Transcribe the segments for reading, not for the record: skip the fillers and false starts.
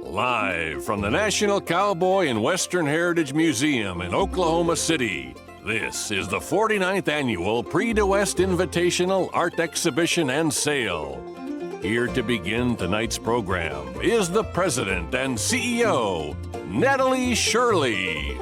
Live from the National Cowboy and Western Heritage Museum in Oklahoma City, this is the 49th Annual Prix de West Invitational Art Exhibition and Sale. Here to begin tonight's program is the President and CEO, Natalie Shirley.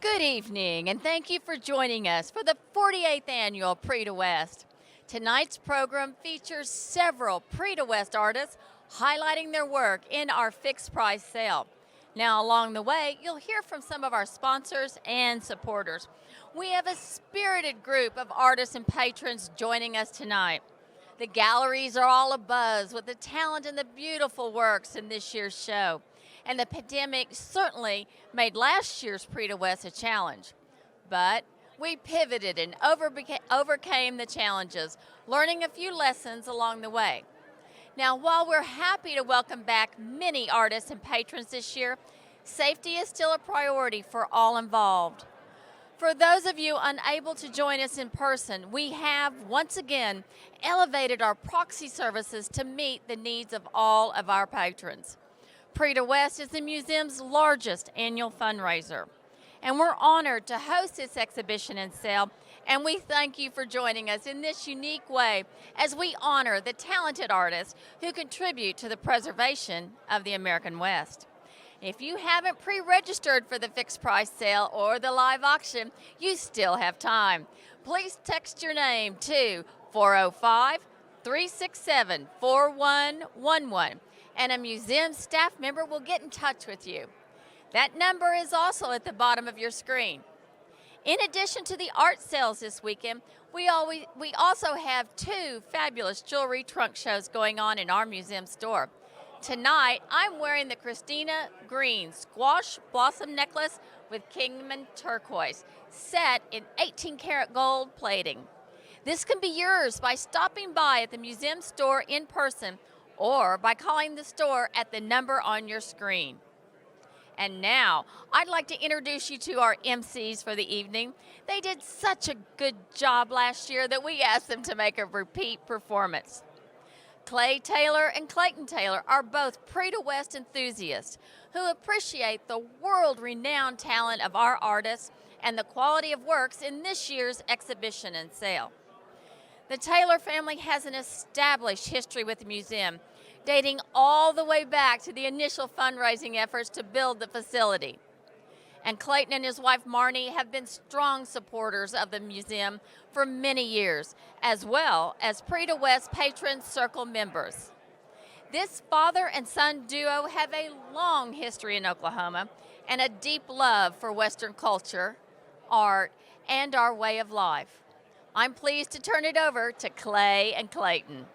Good evening, and thank you for joining us for the 48th Annual Prix de West. Tonight's program features several Prix de West artists highlighting their work in our fixed price sale. Now, along the way, you'll hear from some of our sponsors and supporters. We have a spirited group of artists and patrons joining us tonight. The galleries are all abuzz with the talent and the beautiful works in this year's show. And the pandemic certainly made last year's Prix de West a challenge. But we pivoted and overcame the challenges, learning a few lessons along the way. Now, while we're happy to welcome back many artists and patrons this year, safety is still a priority for all involved. For those of you unable to join us in person, we have once again elevated our proxy services to meet the needs of all of our patrons. Prix de West is the museum's largest annual fundraiser, and we're honored to host this exhibition and sale, and we thank you for joining us in this unique way as we honor the talented artists who contribute to the preservation of the American West. If you haven't pre-registered for the fixed price sale or the live auction, you still have time. Please text your name to 405-367-4111, and a museum staff member will get in touch with you. That number is also at the bottom of your screen. In addition to the art sales this weekend, we also have two fabulous jewelry trunk shows going on in our museum store. Tonight, I'm wearing the Christina Green Squash Blossom Necklace with Kingman Turquoise, set in 18-karat gold plating. This can be yours by stopping by at the museum store in person or by calling the store at the number on your screen. And now, I'd like to introduce you to our MCs for the evening. They did such a good job last year that we asked them to make a repeat performance. Clay Taylor and Clayton Taylor are both Prix de West enthusiasts who appreciate the world-renowned talent of our artists and the quality of works in this year's exhibition and sale. The Taylor family has an established history with the museum, dating all the way back to the initial fundraising efforts to build the facility. And Clayton and his wife Marnie have been strong supporters of the museum for many years, as well as Prix de West Patron Circle members. This father and son duo have a long history in Oklahoma and a deep love for Western culture, art, and our way of life. I'm pleased to turn it over to Clay and Clayton.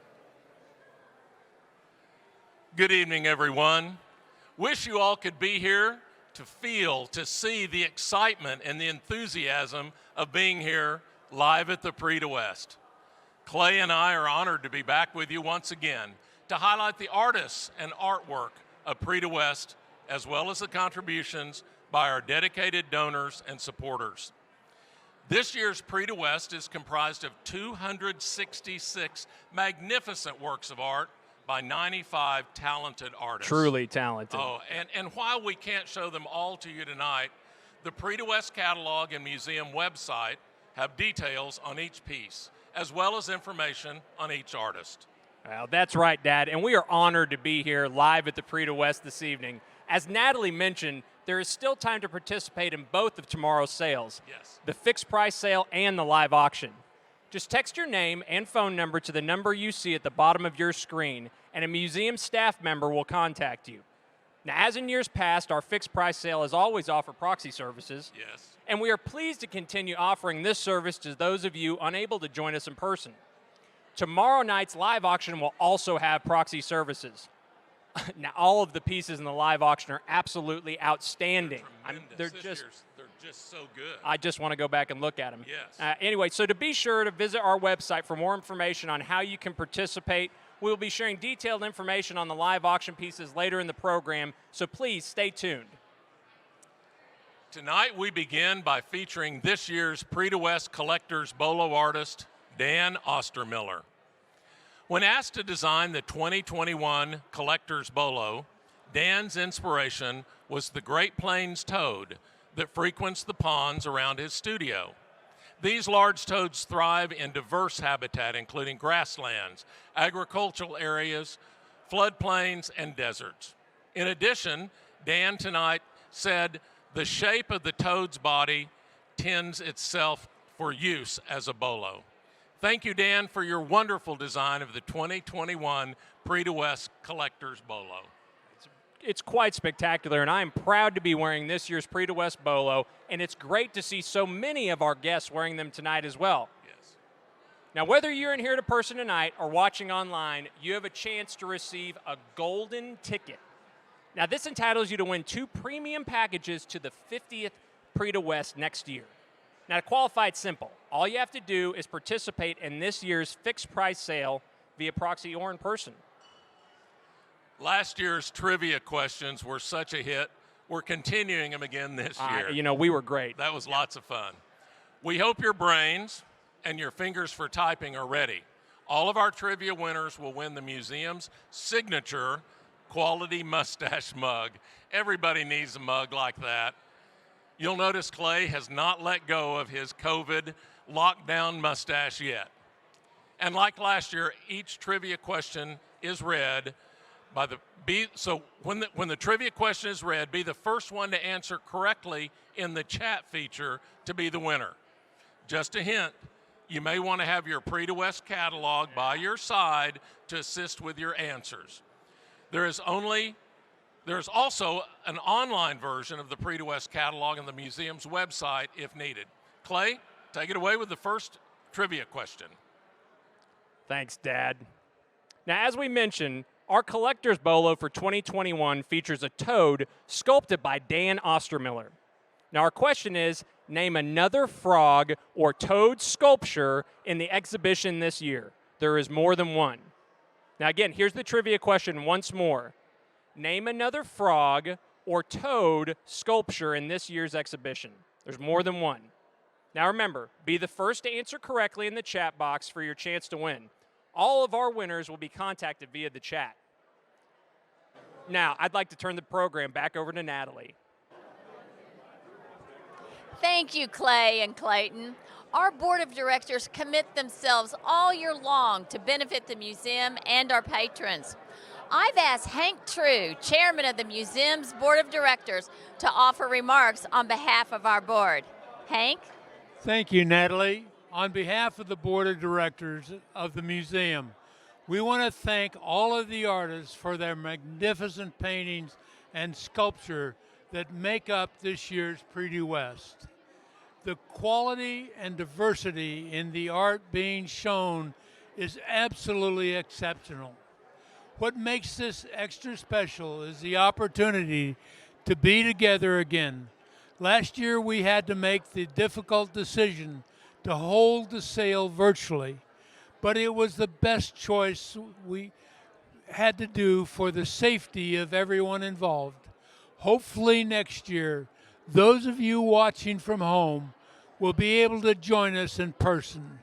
Good evening, everyone. Wish you all could be here to feel, to see the excitement and the enthusiasm of being here live at the Prix de West. Clay and I are honored to be back with you once again to highlight the artists and artwork of Prix de West, as well as the contributions by our dedicated donors and supporters. This year's Prix de West is comprised of 266 magnificent works of art by 95 talented artists. Truly talented. Oh, and while we can't show them all to you tonight, the Prix de West catalog and museum website have details on each piece, as well as information on each artist. Well, that's right, Dad, and we are honored to be here live at the Prix de West this evening. As Natalie mentioned, there is still time to participate in both of tomorrow's sales. Yes. The fixed price sale and the live auction. Just text your name and phone number to the number you see at the bottom of your screen, and a museum staff member will contact you. Now, as in years past, our fixed price sale has always offered proxy services. Yes. And we are pleased to continue offering this service to those of you unable to join us in person. Tomorrow night's live auction will also have proxy services. Now, all of the pieces in the live auction are absolutely outstanding. They're just so good. I just want to go back and look at them. Yes. Anyway, so to be sure to visit our website for more information on how you can participate. We will be sharing detailed information on the live auction pieces later in the program, so please stay tuned. Tonight we begin by featuring this year's Prix de West Collector's Bolo artist, Dan Ostermiller. When asked to design the 2021 Collector's Bolo, Dan's inspiration was the Great Plains toad that frequents the ponds around his studio. These large toads thrive in diverse habitat, including grasslands, agricultural areas, floodplains, and deserts. In addition, Dan tonight said the shape of the toad's body tends itself for use as a bolo. Thank you, Dan, for your wonderful design of the 2021 Prix de West Collector's Bolo. It's quite spectacular, and I'm proud to be wearing this year's Prix de West Bolo, and it's great to see so many of our guests wearing them tonight as well. Yes. Now, whether you're in here in person tonight or watching online, you have a chance to receive a golden ticket. Now, this entitles you to win 2 premium packages to the 50th Prix de West next year. Now, to qualify, it's simple. All you have to do is participate in this year's fixed price sale via proxy or in person. Last year's trivia questions were such a hit. We're continuing them again this year. You know, we were great. That was lots of fun. We hope your brains and your fingers for typing are ready. All of our trivia winners will win the museum's signature quality mustache mug. Everybody needs a mug like that. You'll notice Clay has not let go of his COVID lockdown mustache yet. And like last year, each trivia question is read by when the trivia question is read, be the first one to answer correctly in the chat feature to be the winner. Just a hint, you may want to have your Prix de West catalog by your side to assist with your answers. There's also an online version of the Prix de West catalog on the museum's website if needed. Clay, take it away with the first trivia question. Thanks, Dad. Now, as we mentioned, our collector's bolo for 2021 features a toad sculpted by Dan Ostermiller. Now, our question is, name another frog or toad sculpture in the exhibition this year. There is more than one. Now, again, here's the trivia question once more. Name another frog or toad sculpture in this year's exhibition. There's more than one. Now, remember, be the first to answer correctly in the chat box for your chance to win. All of our winners will be contacted via the chat. Now, I'd like to turn the program back over to Natalie. Thank you, Clay and Clayton. Our board of directors commit themselves all year long to benefit the museum and our patrons. I've asked Hank True, chairman of the museum's board of directors, to offer remarks on behalf of our board. Hank? Thank you, Natalie. On behalf of the board of directors of the museum, we want to thank all of the artists for their magnificent paintings and sculpture that make up this year's Prix de West. The quality and diversity in the art being shown is absolutely exceptional. What makes this extra special is the opportunity to be together again. Last year we had to make the difficult decision to hold the sale virtually, but it was the best choice we had to do for the safety of everyone involved. Hopefully next year, those of you watching from home will be able to join us in person.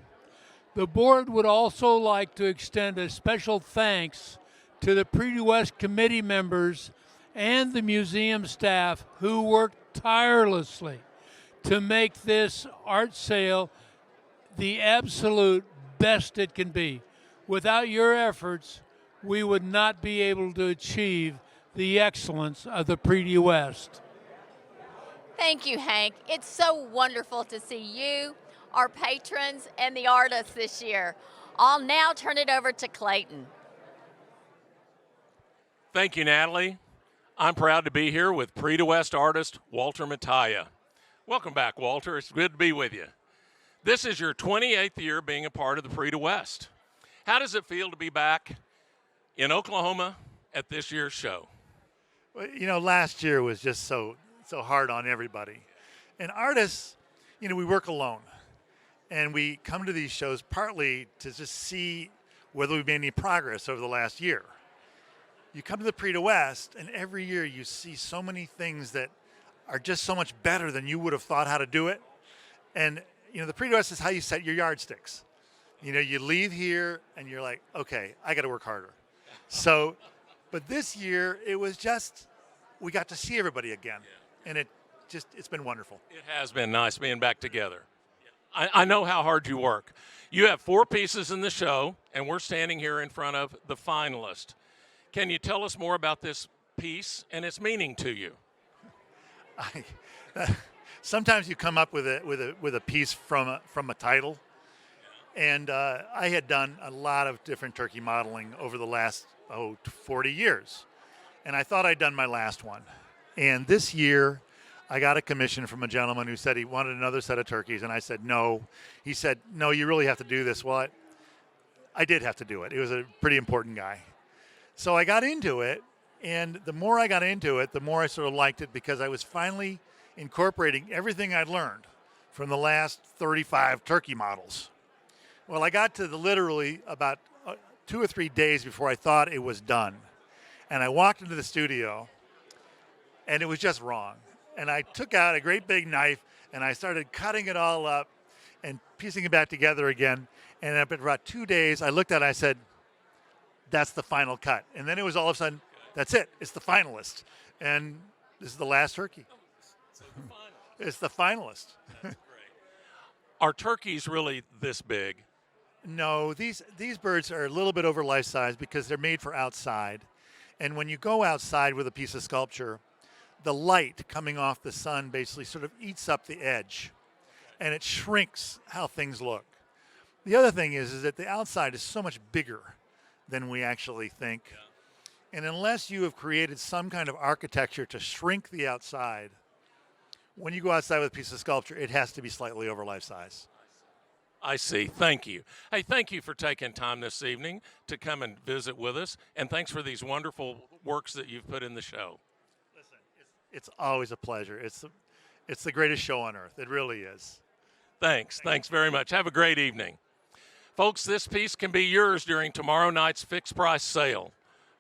The board would also like to extend a special thanks to the Prix de West committee members and the museum staff who worked tirelessly to make this art sale the absolute best it can be. Without your efforts, we would not be able to achieve the excellence of the Prix de West. Thank you, Hank. It's so wonderful to see you, our patrons, and the artists this year. I'll now turn it over to Clayton. Thank you, Natalie. I'm proud to be here with Prix de West artist Walter Mattia. Welcome back, Walter. It's good to be with you. This is your 28th year being a part of the Prix de West. How does it feel to be back in Oklahoma at this year's show? Well, you know, last year was just so hard on everybody. And artists, you know, we work alone. And we come to these shows partly to just see whether we've made any progress over the last year. You come to the Prix de West, and every year you see so many things that are just so much better than you would have thought how to do it. And, you know, the Prix de West is how you set your yardsticks. You know, you leave here and you're like, okay, I got to work harder. So, but this year it was just, we got to see everybody again. And it's been wonderful. It has been nice being back together. I know how hard you work. You have 4 pieces in the show, and we're standing here in front of the finalist. Can you tell us more about this piece and its meaning to you? Sometimes you come up with a piece from a title, and I had done a lot of different turkey modeling over the last 40 years, and I thought I'd done my last one. And this year, I got a commission from a gentleman who said he wanted another set of turkeys, and I said no. He said, no, you really have to do this. Well, I did have to do it. He was a pretty important guy. So I got into it, and the more I got into it, the more I sort of liked it because I was finally incorporating everything I'd learned from the last 35 turkey models. Well, I got to literally about 2 or 3 days before I thought it was done. And I walked into the studio, and it was just wrong. And I took out a great big knife, and I started cutting it all up and piecing it back together again. And after about 2 days, I looked at it, I said, that's the final cut. And then it was all of a sudden, that's it. It's the finalist. And this is the last turkey. It's the finalist. That's great. Are turkeys really this big? No, these birds are a little bit over life size because they're made for outside. And when you go outside with a piece of sculpture, the light coming off the sun basically sort of eats up the edge, and it shrinks how things look. The other thing is that the outside is so much bigger than we actually think. Yeah. And unless you have created some kind of architecture to shrink the outside, when you go outside with a piece of sculpture, it has to be slightly over life size. I see. Thank you. Hey, thank you for taking time this evening to come and visit with us, and thanks for these wonderful works that you've put in the show. Listen, it's always a pleasure. It's the greatest show on earth. It really is. Thanks. Thanks very much. Have a great evening. Folks, this piece can be yours during tomorrow night's fixed price sale.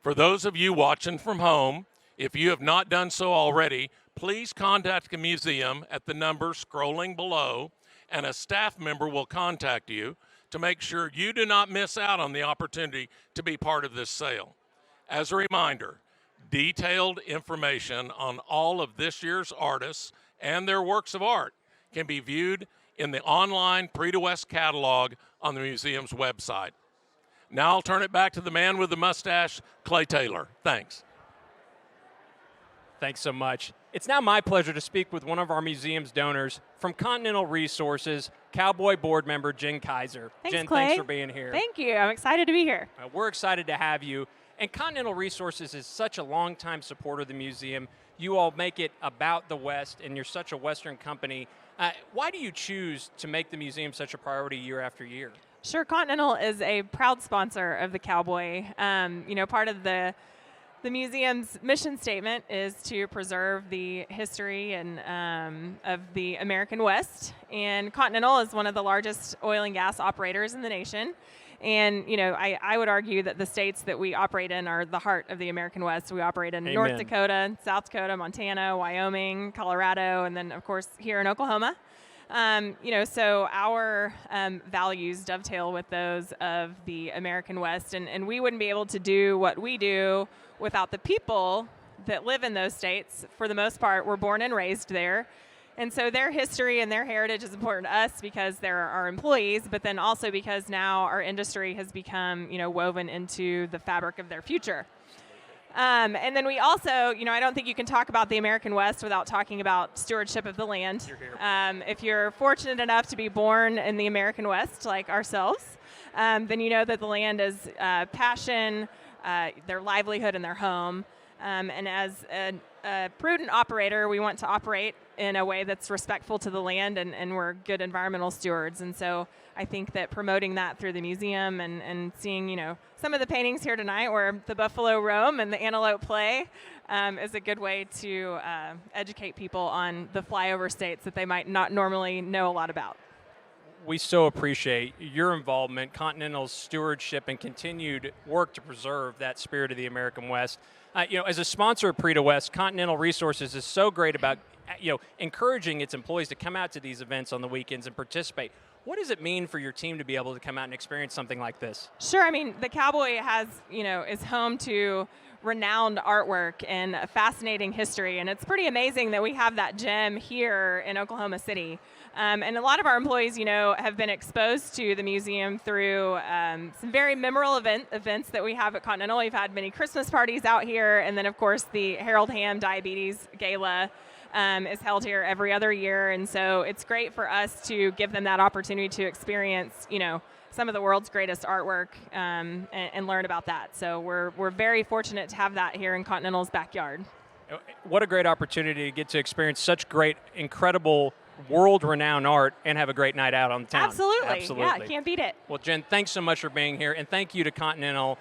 For those of you watching from home, if you have not done so already, please contact the museum at the number scrolling below, and a staff member will contact you to make sure you do not miss out on the opportunity to be part of this sale. As a reminder, detailed information on all of this year's artists and their works of art can be viewed in the online Prix de West catalog on the museum's website. Now I'll turn it back to the man with the mustache, Clay Taylor. Thanks. Thanks so much. It's now my pleasure to speak with one of our museum's donors from Continental Resources, Cowboy board member Jen Kaiser. Thanks, Jen, Clay. thanks for being here. Thank you. I'm excited to be here. We're excited to have you. And Continental Resources is such a longtime supporter of the museum. You all make it about the West, and you're such a Western company. Why do you choose to make the museum such a priority year after year? Sure, Continental is a proud sponsor of the Cowboy. Part of the museum's mission statement is to preserve the history and of the American West. And Continental is one of the largest oil and gas operators in the nation. And, I would argue that the states that we operate in are the heart of the American West. We operate in Amen. North Dakota, South Dakota, Montana, Wyoming, Colorado, and then, of course, here in Oklahoma. So our values dovetail with those of the American West. And we wouldn't be able to do what we do without the people that live in those states. For the most part, we're born and raised there. And so their history and their heritage is important to us because they're our employees, but then also because now our industry has become, woven into the fabric of their future. And then we also, I don't think you can talk about the American West without talking about stewardship of the land. If you're fortunate enough to be born in the American West, like ourselves, then you know that the land is passion, their livelihood, and their home. And as a prudent operator, we want to operate in a way that's respectful to the land, and we're good environmental stewards. And so I think that promoting that through the museum and seeing, some of the paintings here tonight where the buffalo roam and the antelope play is a good way to educate people on the flyover states that they might not normally know a lot about. We so appreciate your involvement, Continental's stewardship, and continued work to preserve that spirit of the American West. As a sponsor of Prix de West, Continental Resources is so great about encouraging its employees to come out to these events on the weekends and participate. What does it mean for your team to be able to come out and experience something like this? Sure. I mean, the Cowboy has, is home to renowned artwork and a fascinating history, and it's pretty amazing that we have that gem here in Oklahoma City. And a lot of our employees, have been exposed to the museum through some very memorable events that we have at Continental. We've had many Christmas parties out here, and then, of course, the Harold Hamm Diabetes Gala is held here every other year. And so it's great for us to give them that opportunity to experience, some of the world's greatest artwork and learn about that. So we're very fortunate to have that here in Continental's backyard. What a great opportunity to get to experience such great, incredible, world-renowned art and have a great night out on the town. Absolutely. Yeah, can't beat it. Well, Jen, thanks so much for being here, and thank you to Continental.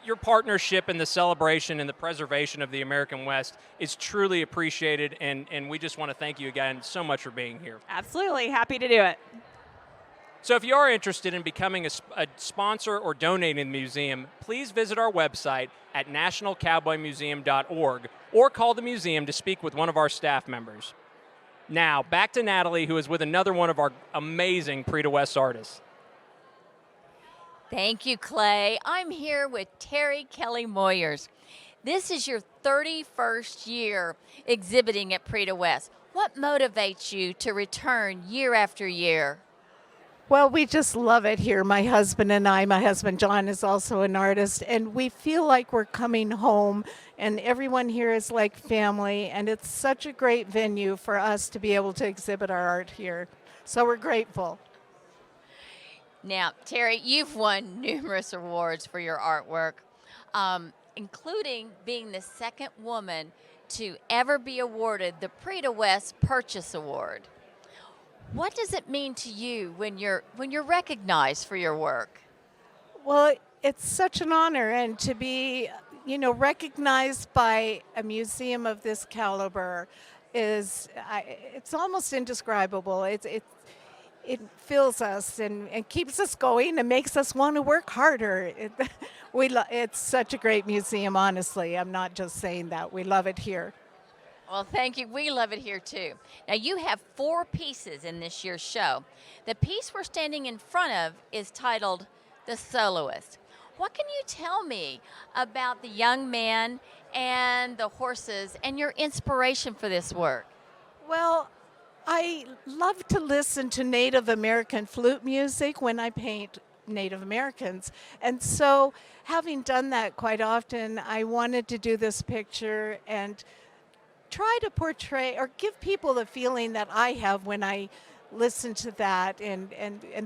Your partnership in the celebration and the preservation of the American West is truly appreciated, and we just want to thank you again so much for being here. Absolutely. Happy to do it. So if you are interested in becoming a sponsor or donating to the museum, please visit our website at nationalcowboymuseum.org or call the museum to speak with one of our staff members. Now, back to Natalie, who is with another one of our amazing Prix de West artists. Thank you, Clay. I'm here with Terry Kelly Moyers. This is your 31st year exhibiting at Prix de West. What motivates you to return year after year? Well, we just love it here, my husband and I. My husband, John, is also an artist, and we feel like we're coming home, and everyone here is like family, and it's such a great venue for us to be able to exhibit our art here. So we're grateful. Now, Terry, you've won numerous awards for your artwork, including being the second woman to ever be awarded the Prix de West Purchase Award. What does it mean to you when you're recognized for your work? Well, it's such an honor, and to be, recognized by a museum of this caliber it's almost indescribable. It fills us and keeps us going and makes us want to work harder. It's such a great museum, honestly. I'm not just saying that. We love it here. Well, thank you. We love it here, too. Now, you have 4 pieces in this year's show. The piece we're standing in front of is titled The Soloist. What can you tell me about the young man and the horses and your inspiration for this work? Well, I love to listen to Native American flute music when I paint Native Americans. And so, having done that quite often, I wanted to do this picture and try to portray or give people the feeling that I have when I listen to that and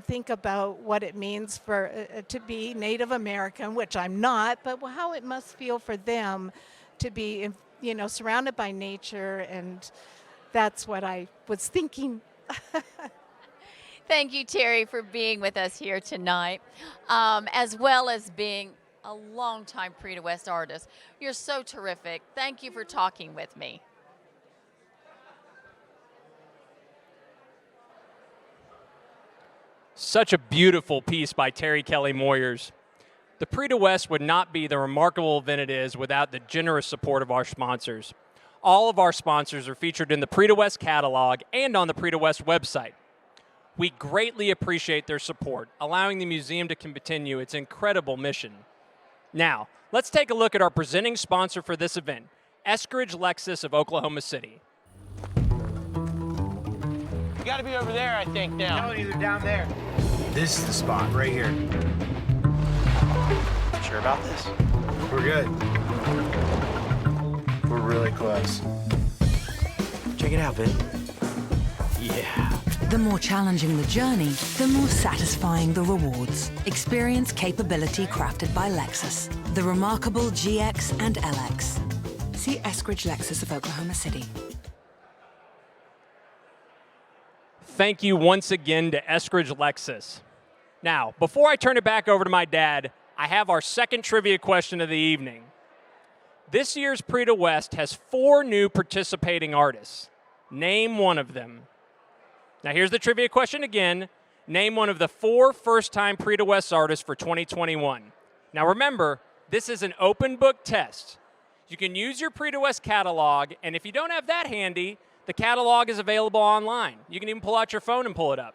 think about what it means for to be Native American, which I'm not, but how it must feel for them to be, surrounded by nature, and that's what I was thinking. Thank you, Terry, for being with us here tonight, as well as being a longtime Prix de West artist. You're so terrific. Thank you for talking with me. Such a beautiful piece by Terry Kelly Moyers. The Prix de West would not be the remarkable event it is without the generous support of our sponsors. All of our sponsors are featured in the Prix de West catalog and on the Prix de West website. We greatly appreciate their support, allowing the museum to continue its incredible mission. Now, let's take a look at our presenting sponsor for this event, Eskridge Lexus of Oklahoma City. You gotta be over there, I think, now. No, either down there. This is the spot, right here. Sure about this? We're good. We're really close. Check it out, Ben. Yeah. The more challenging the journey, the more satisfying the rewards. Experience capability crafted by Lexus. The remarkable GX and LX. See Eskridge Lexus of Oklahoma City. Thank you once again to Eskridge Lexus. Now, before I turn it back over to my dad, I have our second trivia question of the evening. This year's Prix de West has 4 new participating artists. Name one of them. Now, here's the trivia question again. Name one of the 4 first-time Prix de West artists for 2021. Now, remember, this is an open book test. You can use your Prix de West catalog, and if you don't have that handy, the catalog is available online. You can even pull out your phone and pull it up.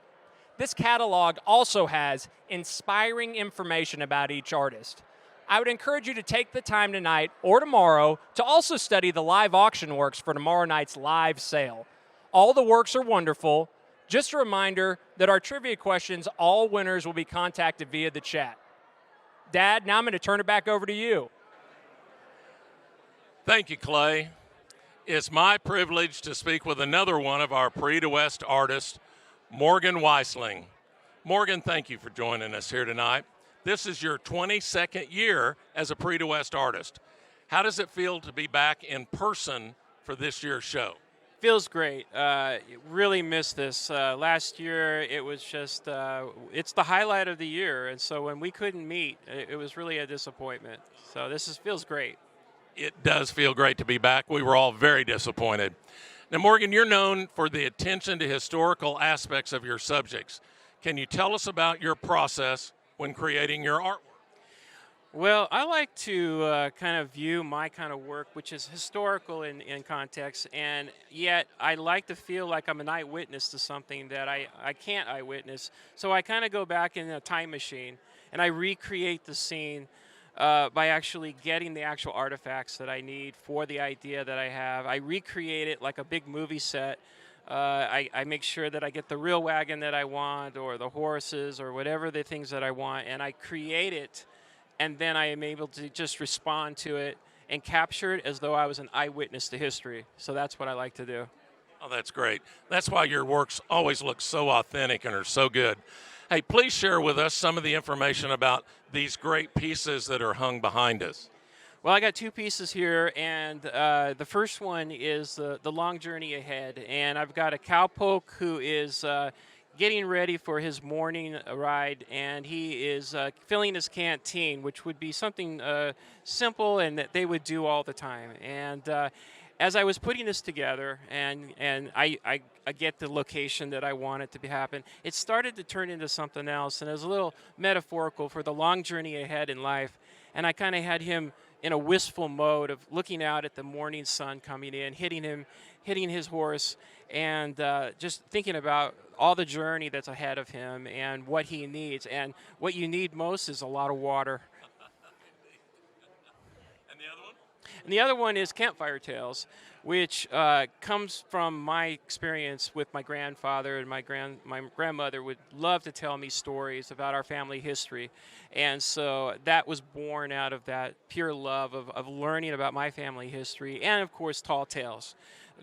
This catalog also has inspiring information about each artist. I would encourage you to take the time tonight or tomorrow to also study the live auction works for tomorrow night's live sale. All the works are wonderful. Just a reminder that our trivia questions, all winners will be contacted via the chat. Dad, now I'm going to turn it back over to you. Thank you, Clay. It's my privilege to speak with another one of our Prix de West artists, Morgan Weisling. Morgan, thank you for joining us here tonight. This is your 22nd year as a Prix de West artist. How does it feel to be back in person for this year's show? Feels great. Really missed this. Last year, it was just, it's the highlight of the year. And so when we couldn't meet, it was really a disappointment. So feels great. It does feel great to be back. We were all very disappointed. Now, Morgan, you're known for the attention to historical aspects of your subjects. Can you tell us about your process when creating your artwork? Well, I like to kind of view my kind of work, which is historical in context, and yet I like to feel like I'm an eyewitness to something that I can't eyewitness. So I kind of go back in a time machine, and I recreate the scene by actually getting the actual artifacts that I need for the idea that I have. I recreate it like a big movie set. I make sure that I get the real wagon that I want, or the horses, or whatever the things that I want, and I create it, and then I am able to just respond to it and capture it as though I was an eyewitness to history. So that's what I like to do. Oh, that's great. That's why your works always look so authentic and are so good. Hey, please share with us some of the information about these great pieces that are hung behind us. Well, I got two pieces here, and the first one is the long journey ahead. And I've got a cowpoke who is getting ready for his morning ride, and he is filling his canteen, which would be something simple and that they would do all the time. And as I was putting this together, and I get the location that I want it to happen, it started to turn into something else, and it was a little metaphorical for the long journey ahead in life. And I kind of had him in a wistful mode of looking out at the morning sun coming in, hitting his horse, and just thinking about all the journey that's ahead of him and what he needs. And what you need most is a lot of water. And the other one? And the other one is Campfire Tales, which comes from my experience with my grandfather, and my grandmother would love to tell me stories about our family history. And so that was born out of that pure love of learning about my family history, and of course tall tales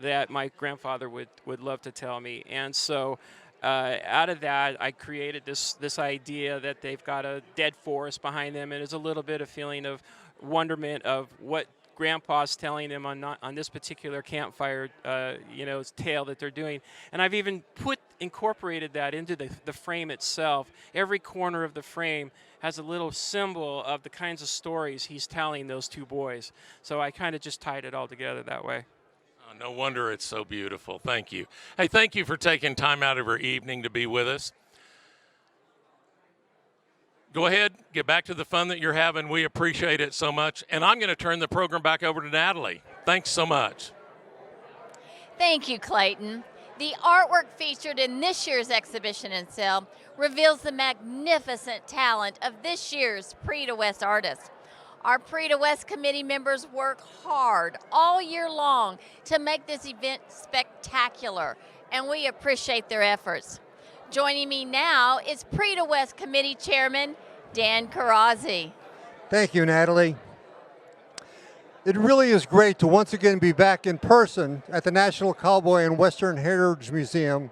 that my grandfather would love to tell me. And so out of that, I created this idea that they've got a dead forest behind them, and it's a little bit of feeling of wonderment of what Grandpa's telling them on this particular campfire, tale that they're doing. And I've even incorporated that into the frame itself. Every corner of the frame has a little symbol of the kinds of stories he's telling those two boys. So I kind of just tied it all together that way. Oh, no wonder it's so beautiful. Thank you. Hey, thank you for taking time out of your evening to be with us. Go ahead, get back to the fun that you're having. We appreciate it so much. And I'm going to turn the program back over to Natalie. Thanks so much. Thank you, Clayton. The artwork featured in this year's exhibition and sale reveals the magnificent talent of this year's Prix de West artists. Our Prix de West committee members work hard all year long to make this event spectacular, and we appreciate their efforts. Joining me now is Prix de West Committee Chairman Dan Karazi. Thank you, Natalie. It really is great to once again be back in person at the National Cowboy and Western Heritage Museum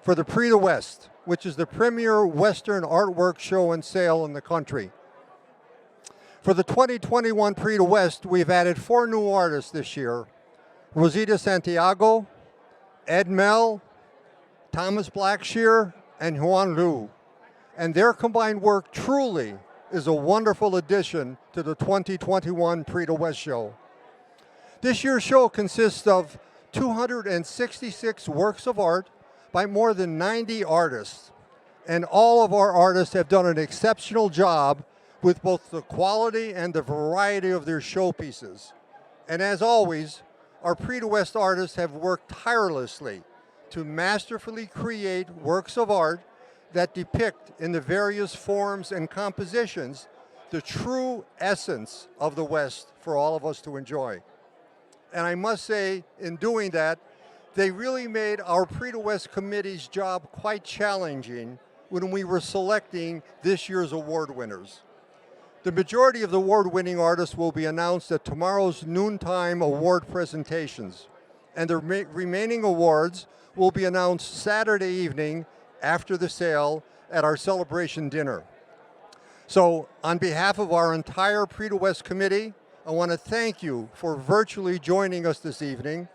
for the Prix de West, which is the premier Western artwork show and sale in the country. For the 2021 Prix de West, we've added 4 new artists this year: Rosita Santiago, Ed Mell, Thomas Blackshear, and Juan Liu. And their combined work truly is a wonderful addition to the 2021 Prix de West show. This year's show consists of 266 works of art by more than 90 artists. And all of our artists have done an exceptional job with both the quality and the variety of their showpieces. And as always, our Prix de West artists have worked tirelessly to masterfully create works of art that depict in the various forms and compositions the true essence of the West for all of us to enjoy. And I must say, in doing that, they really made our Prix de West committee's job quite challenging when we were selecting this year's award winners. The majority of the award-winning artists will be announced at tomorrow's noontime award presentations, and the remaining awards will be announced Saturday evening after the sale at our celebration dinner. So on behalf of our entire Prix de West committee, I want to thank you for virtually joining us this evening,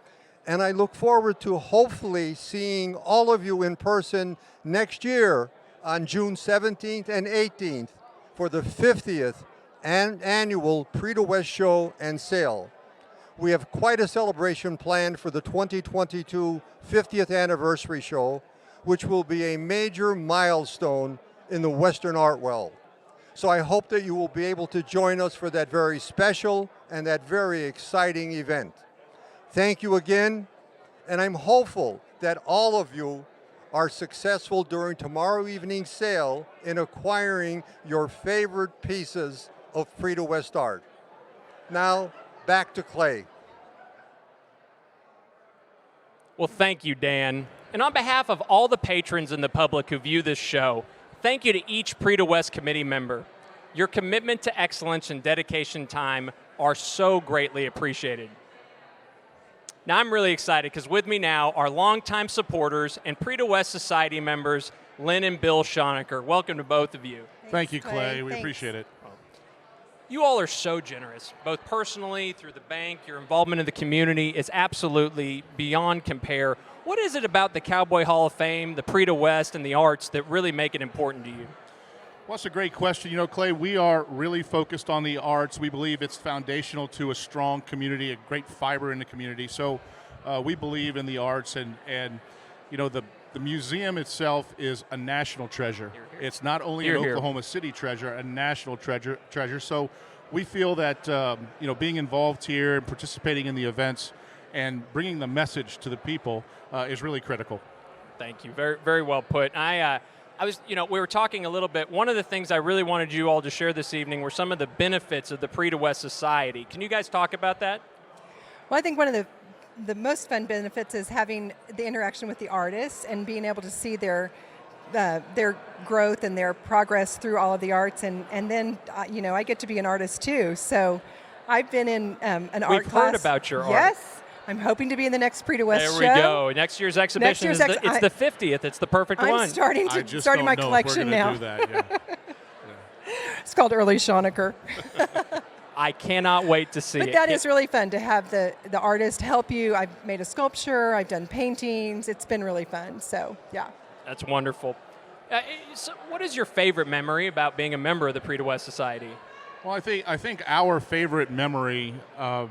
and I look forward to hopefully seeing all of you in person next year on June 17th and 18th for the 50th annual Prix de West show and sale. We have quite a celebration planned for the 2022 50th anniversary show, which will be a major milestone in the Western art world. So I hope that you will be able to join us for that very special and that very exciting event. Thank you again, and I'm hopeful that all of you are successful during tomorrow evening's sale in acquiring your favorite pieces of Prix de West art. Now, back to Clay. Well, thank you, Dan. And on behalf of all the patrons and the public who view this show, thank you to each Prix de West committee member. Your commitment to excellence and dedication time are so greatly appreciated. Now, I'm really excited because with me now are longtime supporters and Prix de West Society members, Lynn and Bill Schonecker. Welcome to both of you. Thank you, Clay. We appreciate it. You all are so generous, both personally, through the bank, your involvement in the community is absolutely beyond compare. What is it about the Cowboy Hall of Fame, the Prix de West, and the arts that really make it important to you? Well, that's a great question. You know, Clay, we are really focused on the arts. We believe it's foundational to a strong community, a great fiber in the community. So we believe in the arts, and you know, the museum itself is a national treasure. It's not only an Oklahoma City treasure, a national treasure. So we feel that you know, being involved here and participating in the events and bringing the message to the people is really critical. Thank you. Very, very well put. I was, you know, we were talking a little bit. One of the things I really wanted you all to share this evening were some of the benefits of the Prix de West Society. Can you guys talk about that? Well, I think one of the most fun benefits is having the interaction with the artists and being able to see their growth and their progress through all of the arts. And then, you know, I get to be an artist too. So I've been in an art class. We've heard about your art. Yes. I'm hoping to be in the next Prix de West show. There we go. Next year's exhibition is the 50th. It's the perfect one. I'm starting my collection now. Do that, yeah. It's called Early Schonecker. I cannot wait to see it. But that is really fun to have the artist help you. I've made a sculpture. I've done paintings. It's been really fun. So, yeah. That's wonderful. So what is your favorite memory about being a member of the Prix de West Society? Well, I think our favorite memory of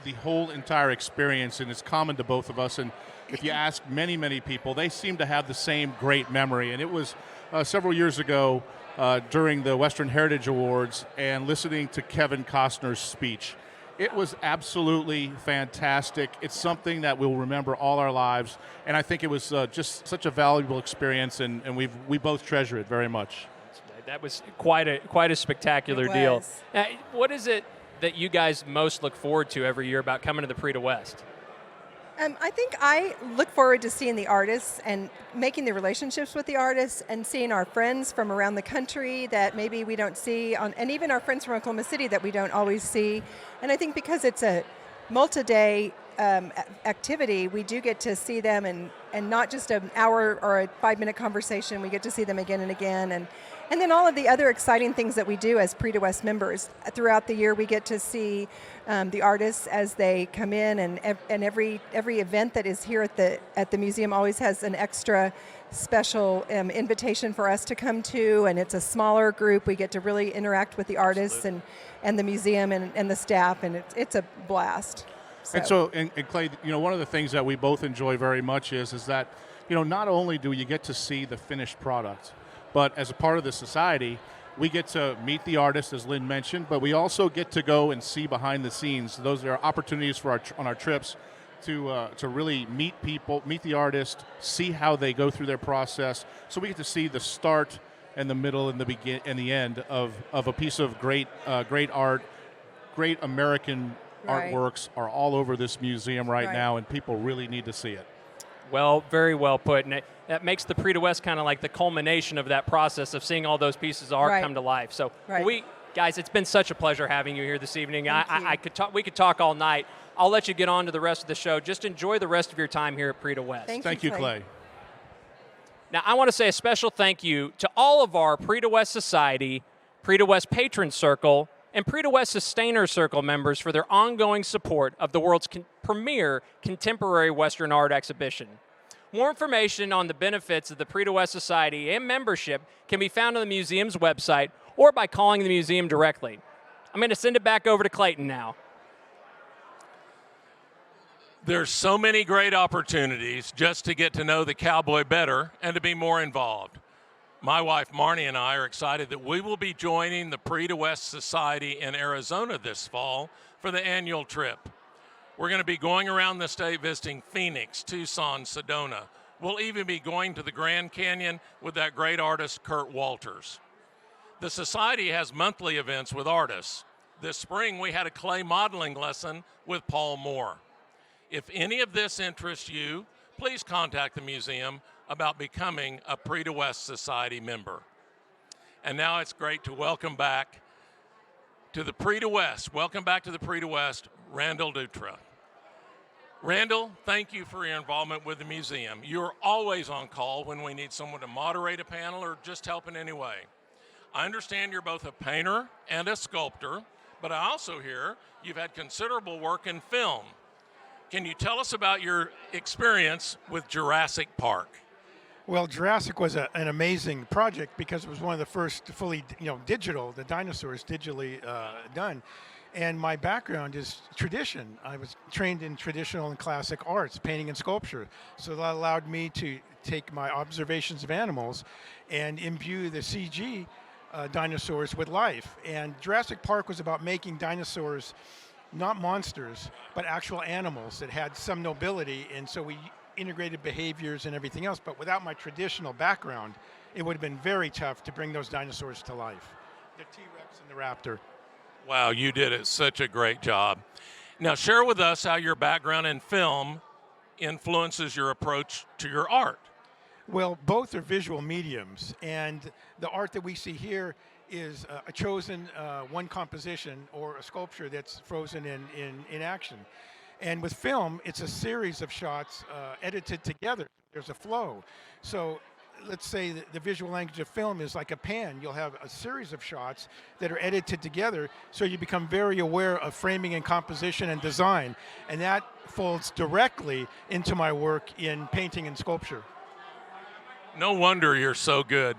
the whole entire experience, and it's common to both of us, and if you ask many, many people, they seem to have the same great memory. And it was several years ago during the Western Heritage Awards and listening to Kevin Costner's speech. It was absolutely fantastic. It's something that we'll remember all our lives, and I think it was just such a valuable experience, and we both treasure it very much. That was quite a spectacular deal. What is it that you guys most look forward to every year about coming to the Prix de West? I think I look forward to seeing the artists and making the relationships with the artists and seeing our friends from around the country that maybe we don't see, and even our friends from Oklahoma City that we don't always see. And I think because it's a multi-day activity, we do get to see them, and not just an hour or a 5-minute conversation. We get to see them again and again. And then all of the other exciting things that we do as Prix de West members. Throughout the year, we get to see the artists as they come in, and every event that is here at the museum always has an extra special invitation for us to come to, and it's a smaller group. We get to really interact with the artists and the museum and the staff, and it's a blast. And Clay, you know, one of the things that we both enjoy very much is that, you know, not only do you get to see the finished product, but as a part of the society, we get to meet the artists, as Lynn mentioned, but we also get to go and see behind the scenes. Those are opportunities for on our trips to really meet people, meet the artist, see how they go through their process. So we get to see the start and the middle and the end of a piece of great art. Great American artworks are all over this museum right now, and people really need to see it. Well, very well put. And that makes the Prix de West kind of like the culmination of that process of seeing all those pieces of art come to life. So guys, it's been such a pleasure having you here this evening. We could talk all night. I'll let you get on to the rest of the show. Just enjoy the rest of your time here at Prix de West. Thank you, Clay. Now, I want to say a special thank you to all of our Prix de West Society, Prix de West Patron Circle, and Prix de West Sustainer Circle members for their ongoing support of the world's premier contemporary Western art exhibition. More information on the benefits of the Prix de West Society and membership can be found on the museum's website or by calling the museum directly. I'm going to send it back over to Clayton now. There's so many great opportunities just to get to know the cowboy better and to be more involved. My wife Marnie and I are excited that we will be joining the Prix de West Society in Arizona this fall for the annual trip. We're going to be going around the state visiting Phoenix, Tucson, Sedona. We'll even be going to the Grand Canyon with that great artist Kurt Walters. The Society has monthly events with artists. This spring we had a clay modeling lesson with Paul Moore. If any of this interests you, please contact the museum about becoming a Prix de West Society member. And now it's great to welcome back to the Prix de West. Welcome back to the Prix de West, Randall Dutra. Randall, thank you for your involvement with the museum. You're always on call when we need someone to moderate a panel or just help in any way. I understand you're both a painter and a sculptor, but I also hear you've had considerable work in film. Can you tell us about your experience with Jurassic Park? Well, Jurassic was an amazing project because it was one of the first fully, digital, the dinosaurs digitally done. And my background is tradition. I was trained in traditional and classic arts, painting and sculpture. So that allowed me to take my observations of animals and imbue the CG dinosaurs with life. And Jurassic Park was about making dinosaurs not monsters, but actual animals that had some nobility. And so we integrated behaviors and everything else. But without my traditional background, it would have been very tough to bring those dinosaurs to life. The T-Rex and the raptor. Wow, you did it. Such a great job. Now share with us how your background in film influences your approach to your art. Well, both are visual mediums, and the art that we see here is a chosen one composition or a sculpture that's frozen in action. And with film, it's a series of shots edited together. There's a flow. So let's say that the visual language of film is like a pan. You'll have a series of shots that are edited together, so you become very aware of framing and composition and design. And that folds directly into my work in painting and sculpture. No wonder you're so good.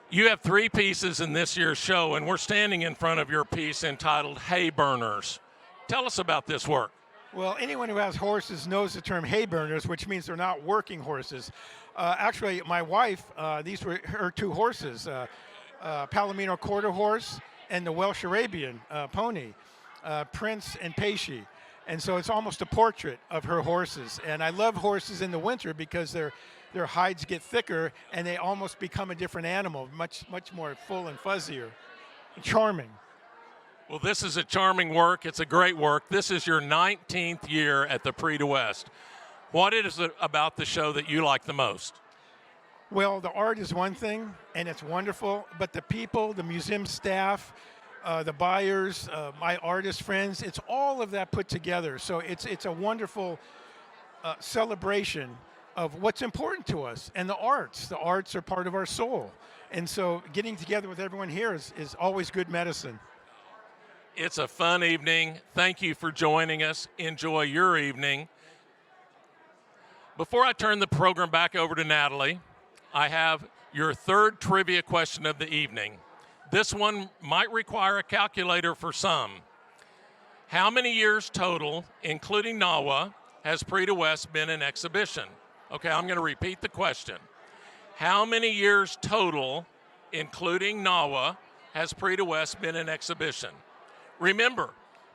You have 3 pieces in this year's show, and we're standing in front of your piece entitled Hay Burners. Tell us about this work. Well, anyone who has horses knows the term hay burners, which means they're not working horses. Actually, my wife, these were her 2 horses, Palomino Quarter Horse and the Welsh Arabian pony, Prince and Paisley. And so it's almost a portrait of her horses. And I love horses in the winter because their hides get thicker and they almost become a different animal, much more full and fuzzier, charming. Well, this is a charming work. It's a great work. This is your 19th year at the Prix de West. What is it about the show that you like the most? Well, the art is one thing, and it's wonderful, but the people, the museum staff, the buyers, my artist friends, it's all of that put together. So it's a wonderful celebration of what's important to us. And the arts are part of our soul. And so getting together with everyone here is always good medicine. It's a fun evening. Thank you for joining us. Enjoy your evening. Before I turn the program back over to Natalie, I have your 3rd trivia question of the evening. This one might require a calculator for some. How many years total, including NAWA, has Prix de West been in exhibition? Okay, I'm going to repeat the question. How many years total, including NAWA, has Prix de West been in exhibition? Remember,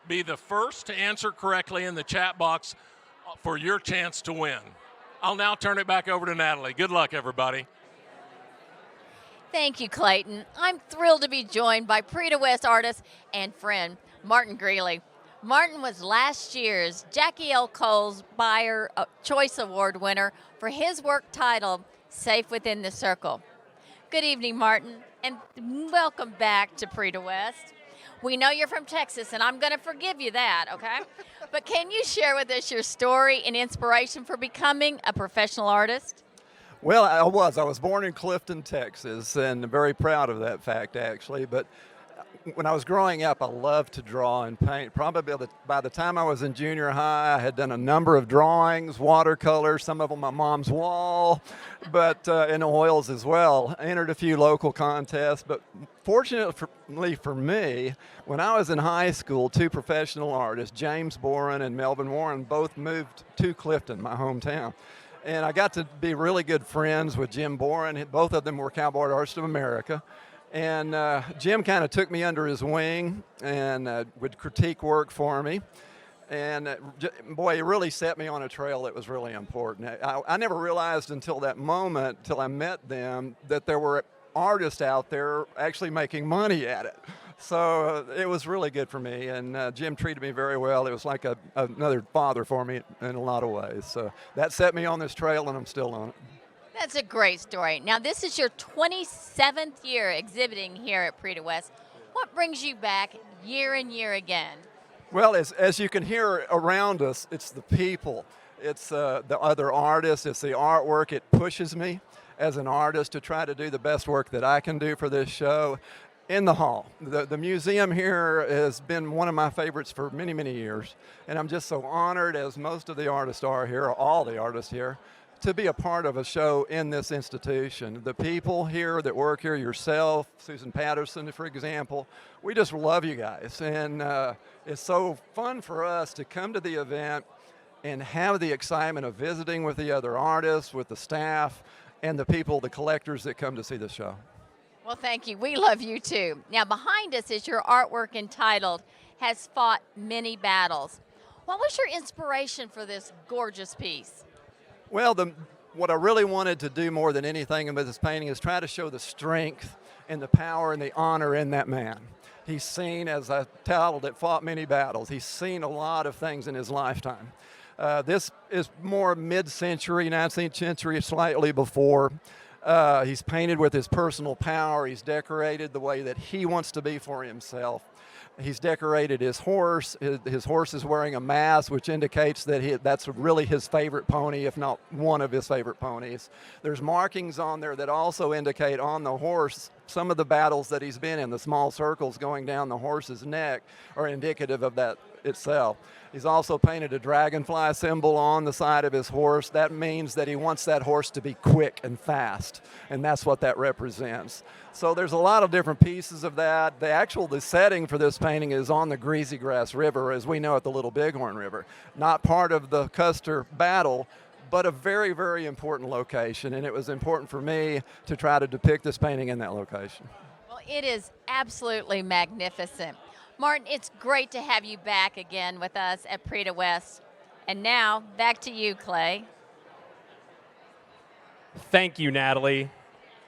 be the first to answer correctly in the chat box for your chance to win. I'll now turn it back over to Natalie. Good luck, everybody. Thank you, Clayton. I'm thrilled to be joined by Preto West artist and friend, Martin Greeley. Martin was last year's Jackie L. Cole's Buyer Choice Award winner for his work titled Safe Within the Circle. Good evening, Martin, and welcome back to Preto West. We know you're from Texas, and I'm going to forgive you that, okay? But can you share with us your story and inspiration for becoming a professional artist? Well, I was born in Clifton, Texas, and very proud of that fact, actually. But when I was growing up, I loved to draw and paint. Probably by the time I was in junior high, I had done a number of drawings, watercolors, some of them on mom's wall, but in oils as well. I entered a few local contests, but fortunately for me, when I was in high school, two professional artists, James Boren and Melvin Warren, both moved to Clifton, my hometown. And I got to be really good friends with Jim Boren. Both of them were Cowboy Artists of America. And Jim kind of took me under his wing and would critique work for me. And boy, he really set me on a trail that was really important. I never realized until that moment, till I met them, that there were artists out there actually making money at it. So it was really good for me, and Jim treated me very well. It was like another father for me in a lot of ways. So that set me on this trail, and I'm still on it. That's a great story. Now, this is your 27th year exhibiting here at Prix de West. What brings you back year and year again? Well, as you can hear around us, it's the people. It's the other artists. It's the artwork. It pushes me as an artist to try to do the best work that I can do for this show. In the hall. The museum here has been one of my favorites for many, many years. And I'm just so honored, as most of the artists are here, or all the artists here, to be a part of a show in this institution. The people here that work here, yourself, Susan Patterson, for example, we just love you guys. And it's so fun for us to come to the event and have the excitement of visiting with the other artists, with the staff, and the people, the collectors that come to see the show. Well, thank you. We love you too. Now, behind us is your artwork entitled Has Fought Many Battles. What was your inspiration for this gorgeous piece? Well, what I really wanted to do more than anything with this painting is try to show the strength and the power and the honor in that man. He's seen, as I titled it, fought many battles. He's seen a lot of things in his lifetime. This is more mid-century, 19th century, slightly before. He's painted with his personal power. He's decorated the way that he wants to be for himself. He's decorated his horse. His horse is wearing a mask, which indicates that that's really his favorite pony, if not one of his favorite ponies. There's markings on there that also indicate on the horse some of the battles that he's been in. The small circles going down the horse's neck are indicative of that itself. He's also painted a dragonfly symbol on the side of his horse. That means that he wants that horse to be quick and fast, and that's what that represents. So there's a lot of different pieces of that. The setting for this painting is on the Greasy Grass River, as we know it, the Little Bighorn River. Not part of the Custer battle, but a very, very important location, and it was important for me to try to depict this painting in that location. Well, it is absolutely magnificent. Martin, it's great to have you back again with us at Prix de West. And now, back to you, Clay. Thank you, Natalie.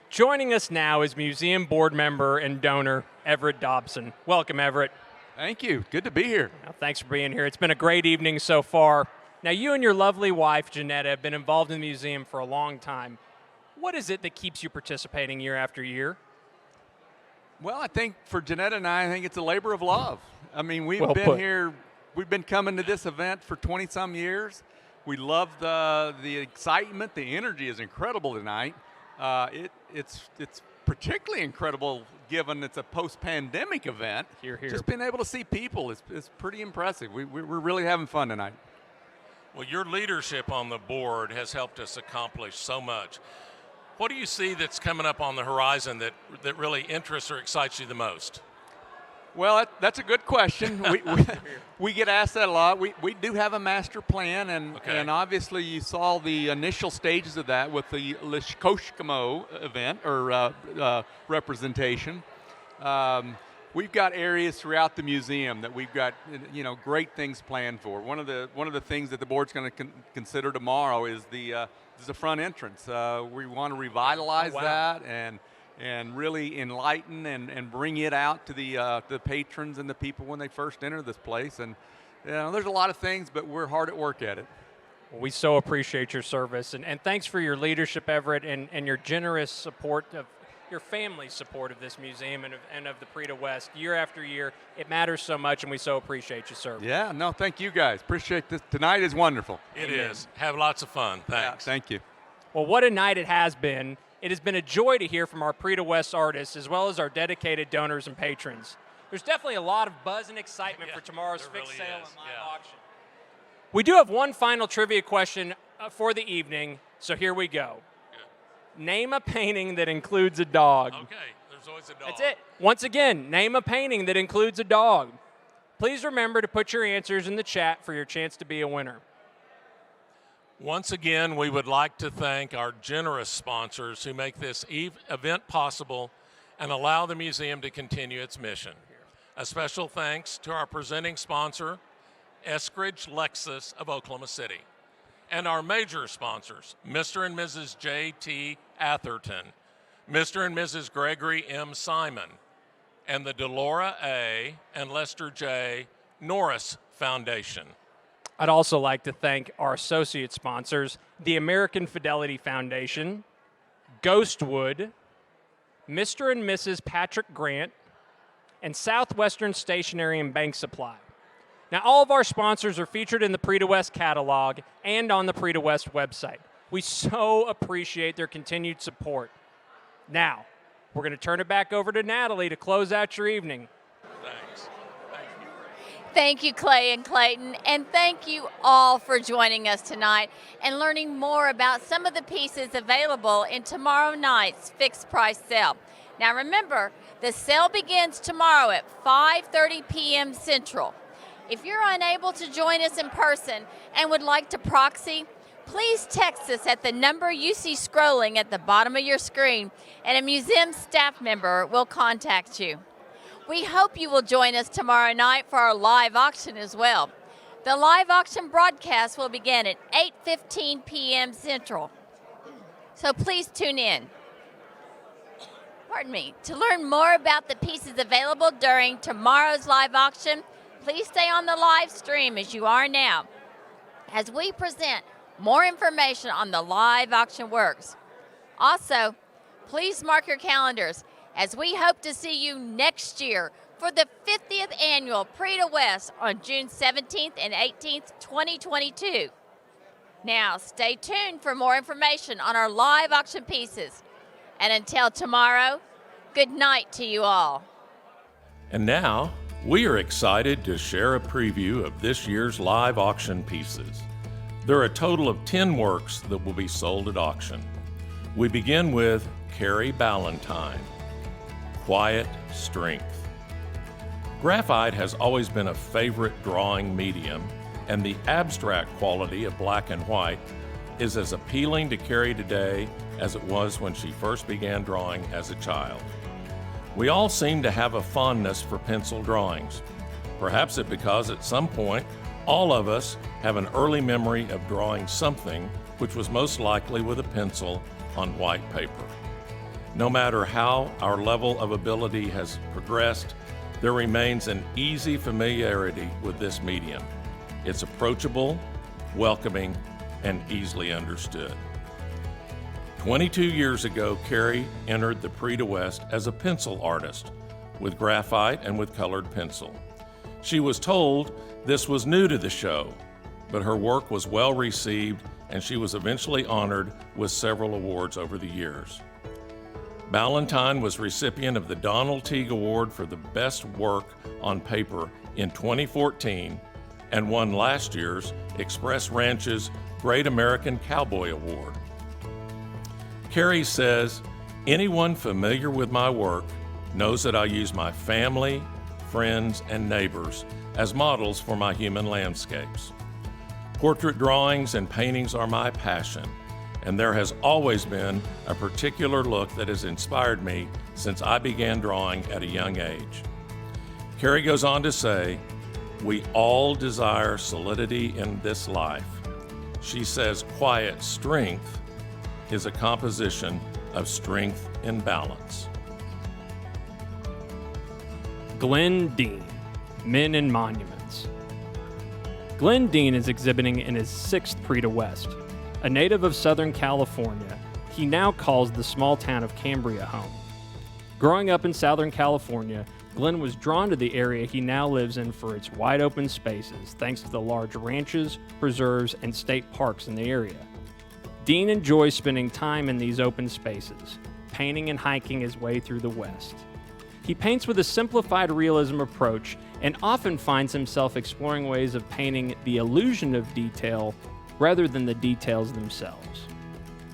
Joining us now is museum board member and donor Everett Dobson. Welcome, Everett. Thank you. Good to be here. Well, thanks for being here. It's been a great evening so far. Now, you and your lovely wife, Janetta, have been involved in the museum for a long time. What is it that keeps you participating year after year? Well, I think for Janetta and I think it's a labor of love. I mean, we've been coming to this event for 20-some years. We love the excitement. The energy is incredible tonight. It's particularly incredible given it's a post-pandemic event. Here. Just being able to see people is pretty impressive. We're really having fun tonight. Well, your leadership on the board has helped us accomplish so much. What do you see that's coming up on the horizon that really interests or excites you the most? Well, that's a good question. We get asked that a lot. We do have a master plan, and obviously you saw the initial stages of that with the Lishkoshkamo event or representation. we've got areas throughout the museum that we've got, you know, great things planned for. One of the things that the board's going to consider tomorrow is the front entrance. We want to revitalize that and really enlighten and bring it out to the patrons and the people when they first enter this place. And you know, there's a lot of things, but we're hard at work at it. Well, we so appreciate your service, and thanks for your leadership, Everett, and your generous support of your family's support of this museum and of the Prix de West year after year. It matters so much, and we so appreciate you, sir. Yeah, no, thank you guys. Appreciate this. Tonight is wonderful. It is. Have lots of fun. Thanks. Yeah, thank you. Well, what a night it has been. It has been a joy to hear from our Prix de West artists as well as our dedicated donors and patrons. There's definitely a lot of buzz and excitement for tomorrow's fixed sale and live auction. We do have one final trivia question for the evening, so here we go. Name a painting that includes a dog. Okay, there's always a dog. That's it. Once again, name a painting that includes a dog. Please remember to put your answers in the chat for your chance to be a winner. Once again, we would like to thank our generous sponsors who make this event possible and allow the museum to continue its mission. A special thanks to our presenting sponsor, Eskridge Lexus of Oklahoma City, and our major sponsors, Mr. and Mrs. J.T. Atherton, Mr. and Mrs. Gregory M. Simon, and the Delora A. and Lester J. Norris Foundation. I'd also like to thank our associate sponsors, the American Fidelity Foundation, Ghostwood, Mr. and Mrs. Patrick Grant, and Southwestern Stationery and Bank Supply. Now, all of our sponsors are featured in the Prix de West catalog and on the Prix de West website. We so appreciate their continued support. Now, we're going to turn it back over to Natalie to close out your evening. Thanks. Thank you, Clay and Clayton, and thank you all for joining us tonight and learning more about some of the pieces available in tomorrow night's fixed price sale. Now remember, the sale begins tomorrow at 5:30 p.m. Central. If you're unable to join us in person and would like to proxy, please text us at the number you see scrolling at the bottom of your screen, and a museum staff member will contact you. We hope you will join us tomorrow night for our live auction as well. The live auction broadcast will begin at 8:15 p.m. Central, so please tune in. Pardon me. To learn more about the pieces available during tomorrow's live auction, please stay on the live stream as you are now, as we present more information on the live auction works. Also, please mark your calendars as we hope to see you next year for the 50th annual Prix de West on June 17th and 18th, 2022. Now, stay tuned for more information on our live auction pieces. And until tomorrow, good night to you all. And now, we are excited to share a preview of this year's live auction pieces. There are a total of 10 works that will be sold at auction. We begin with Carrie Ballantyne, Quiet Strength. Graphite has always been a favorite drawing medium, and the abstract quality of black and white is as appealing to Carrie today as it was when she first began drawing as a child. We all seem to have a fondness for pencil drawings. Perhaps it's because at some point, all of us have an early memory of drawing something which was most likely with a pencil on white paper. No matter how our level of ability has progressed, there remains an easy familiarity with this medium. It's approachable, welcoming, and easily understood. 22 years ago, Carrie entered the Prix de West as a pencil artist with graphite and with colored pencil. She was told this was new to the show, but her work was well received and she was eventually honored with several awards over the years. Ballantyne was recipient of the Donald Teague Award for the Best Work on Paper in 2014 and won last year's Express Ranch's Great American Cowboy Award. Carrie says, anyone familiar with my work knows that I use my family, friends, and neighbors as models for my human landscapes. Portrait drawings and paintings are my passion, and there has always been a particular look that has inspired me since I began drawing at a young age. Carrie goes on to say, "We all desire solidity in this life." She says quiet strength is a composition of strength and balance. Glenn Dean, Men and Monuments. Glenn Dean is exhibiting in his 6th Prix de West. A native of Southern California, he now calls the small town of Cambria home. Growing up in Southern California, Glenn was drawn to the area he now lives in for its wide open spaces, thanks to the large ranches, preserves, and state parks in the area. Dean enjoys spending time in these open spaces, painting and hiking his way through the West. He paints with a simplified realism approach and often finds himself exploring ways of painting the illusion of detail rather than the details themselves.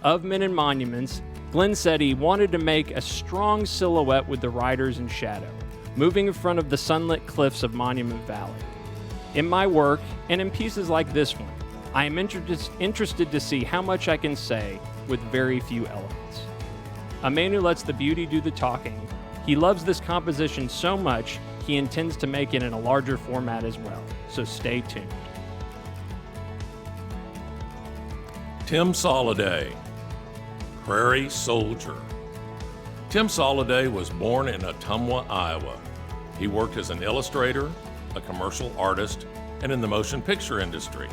Of Men and Monuments, Glenn said he wanted to make a strong silhouette with the riders in shadow, moving in front of the sunlit cliffs of Monument Valley. In my work, and in pieces like this one, I am interested to see how much I can say with very few elements. A man who lets the beauty do the talking, he loves this composition so much he intends to make it in a larger format as well, so stay tuned. Tim Soliday, Prairie Soldier. Tim Soliday was born in Ottumwa, Iowa. He worked as an illustrator, a commercial artist, and in the motion picture industry.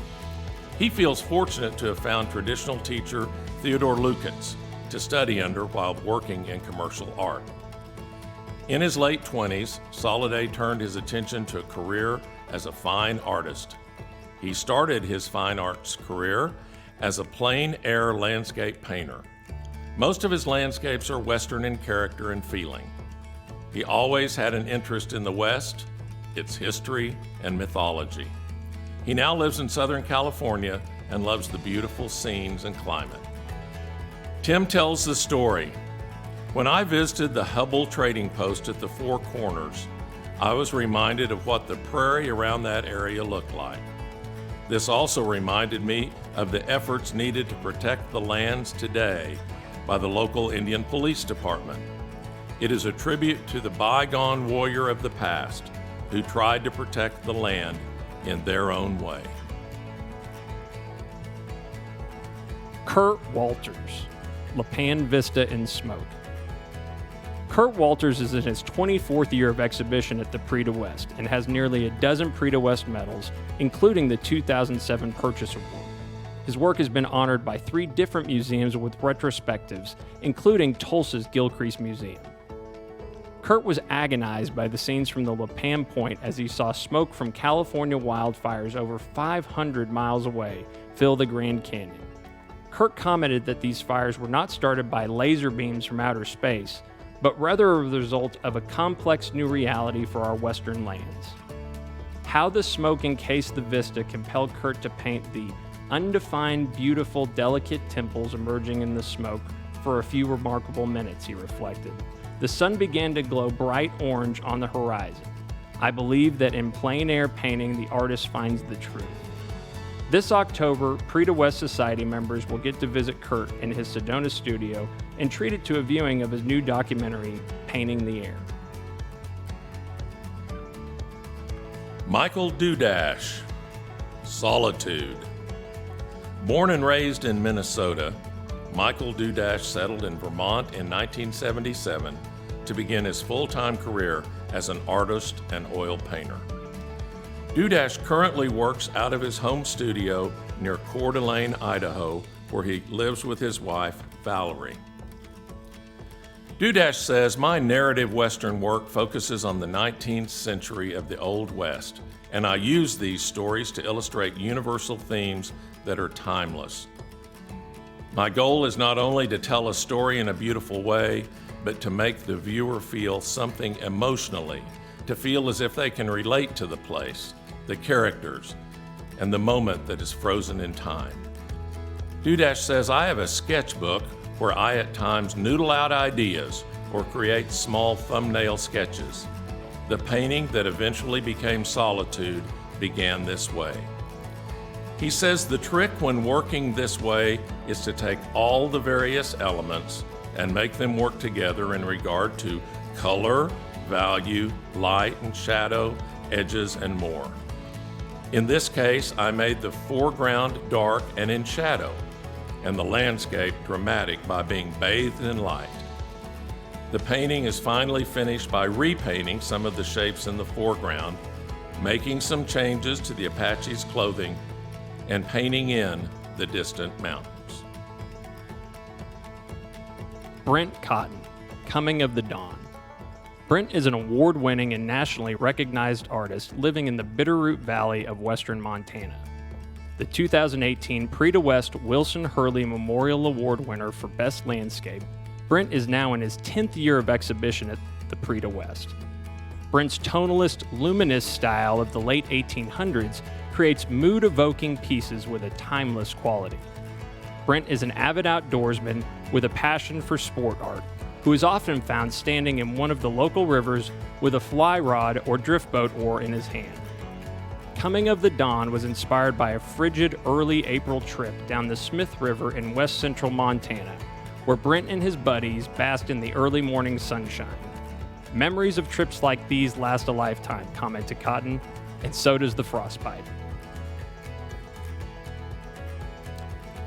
He feels fortunate to have found traditional teacher Theodore Lukens to study under while working in commercial art. In his late 20s, Soliday turned his attention to a career as a fine artist. He started his fine arts career as a plein air landscape painter. Most of his landscapes are Western in character and feeling. He always had an interest in the West, its history, and mythology. He now lives in Southern California and loves the beautiful scenes and climate. Tim tells the story. When I visited the Hubble trading post at the Four Corners, I was reminded of what the prairie around that area looked like. This also reminded me of the efforts needed to protect the lands today by the local Indian Police Department. It is a tribute to the bygone warrior of the past who tried to protect the land in their own way. Kurt Walters, La Pan Vista in Smoke. Kurt Walters is in his 24th year of exhibition at the Prix de West and has nearly a dozen Prix de West medals, including the 2007 Purchase Award. His work has been honored by 3 different museums with retrospectives, including Tulsa's Gilcrease Museum. Kurt was agonized by the scenes from the La Pan Point as he saw smoke from California wildfires over 500 miles away fill the Grand Canyon. Kurt commented that these fires were not started by laser beams from outer space, but rather the result of a complex new reality for our western lands. How the smoke encased the vista compelled Kurt to paint the undefined, beautiful, delicate temples emerging in the smoke for a few remarkable minutes, he reflected. The sun began to glow bright orange on the horizon. I believe that in plein air painting, the artist finds the truth. This October, Prix de West Society members will get to visit Kurt in his Sedona studio and treat it to a viewing of his new documentary, Painting the Air. Michael Dudash, Solitude. Born and raised in Minnesota, Michael Dudash settled in Vermont in 1977 to begin his full-time career as an artist and oil painter. Dudash currently works out of his home studio near Coeur d'Alene, Idaho, where he lives with his wife, Valerie. Dudash says, "My narrative Western work focuses on the 19th century of the Old West, and I use these stories to illustrate universal themes that are timeless. My goal is not only to tell a story in a beautiful way, but to make the viewer feel something emotionally, to feel as if they can relate to the place, the characters, and the moment that is frozen in time." Dudash says, "I have a sketchbook where I at times noodle out ideas or create small thumbnail sketches. The painting that eventually became Solitude began this way." He says the trick when working this way is to take all the various elements and make them work together in regard to color, value, light and shadow, edges, and more. In this case, I made the foreground dark and in shadow, and the landscape dramatic by being bathed in light. The painting is finally finished by repainting some of the shapes in the foreground, making some changes to the Apache's clothing, and painting in the distant mountains. Brent Cotton, Coming of the Dawn. Brent is an award-winning and nationally recognized artist living in the Bitterroot Valley of western Montana. The 2018 Prix de West Wilson Hurley Memorial Award winner for Best Landscape, Brent is now in his 10th year of exhibition at the Prix de West. Brent's tonalist, luminous style of the late 1800s creates mood-evoking pieces with a timeless quality. Brent is an avid outdoorsman with a passion for sport art, who is often found standing in one of the local rivers with a fly rod or drift boat oar in his hand. Coming of the Dawn was inspired by a frigid early April trip down the Smith River in west central Montana, where Brent and his buddies basked in the early morning sunshine. Memories of trips like these last a lifetime, commented Cotton, and so does the frostbite.